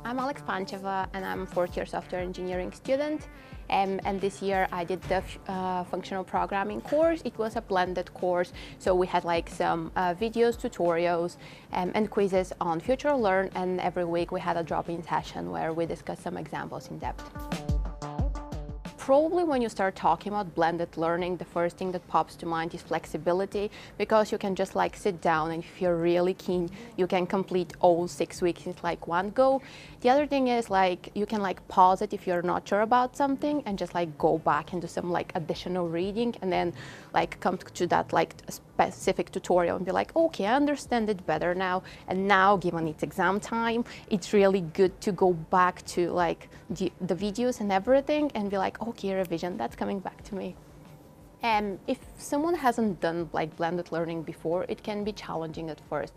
I'm Alex Pancheva and I'm a fourth-year software engineering student. And this year I did the functional programming course. It was a blended course, so we had like some videos, tutorials, and quizzes on Future Learn, and every week we had a drop-in session where we discussed some examples in depth. Probably when you start talking about blended learning, the first thing that pops to mind is flexibility, because you can just like sit down and if you're really keen, you can complete all 6 weeks in like one go. The other thing is like you can like pause it if you're not sure about something and just like go back and do some like additional reading and then like come to that like specific tutorial and be like, okay, I understand it better now. And now, given it's exam time, it's really good to go back to like the videos and everything and be like, okay, revision, that's coming back to me. And if someone hasn't done like blended learning before, it can be challenging at first.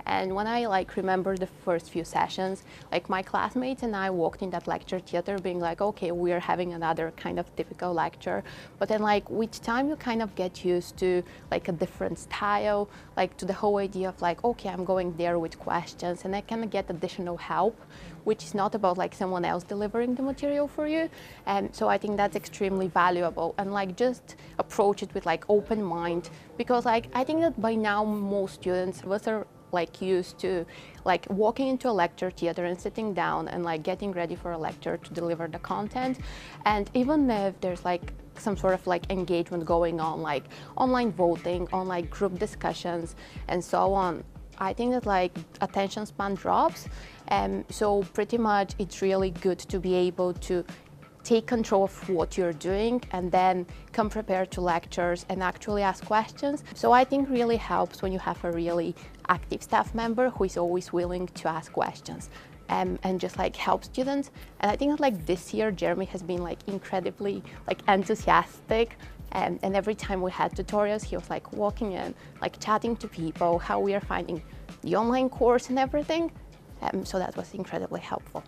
And when I like remember the first few sessions, like my classmates and I walked in that lecture theater being like, okay, we're having another kind of typical lecture. But then like with time you kind of get used to like a different style, like to the whole idea of like, okay, I'm going there with questions and I can get additional help, which is not about like someone else delivering the material for you. And so I think that's extremely valuable, and like just approach it with like open mind, because like I think that by now most students of us are like used to like walking into a lecture theater and sitting down and like getting ready for a lecture to deliver the content. And even if there's like some sort of like engagement going on, like online voting, on like group discussions and so on, I think that like attention span drops. So pretty much it's really good to be able to take control of what you're doing and then come prepared to lectures and actually ask questions. So I think really helps when you have a really active staff member who is always willing to ask questions and just like help students. And I think that like this year Jeremy has been like incredibly like enthusiastic, and every time we had tutorials he was like walking in, like chatting to people how we are finding the online course and everything. So that was incredibly helpful.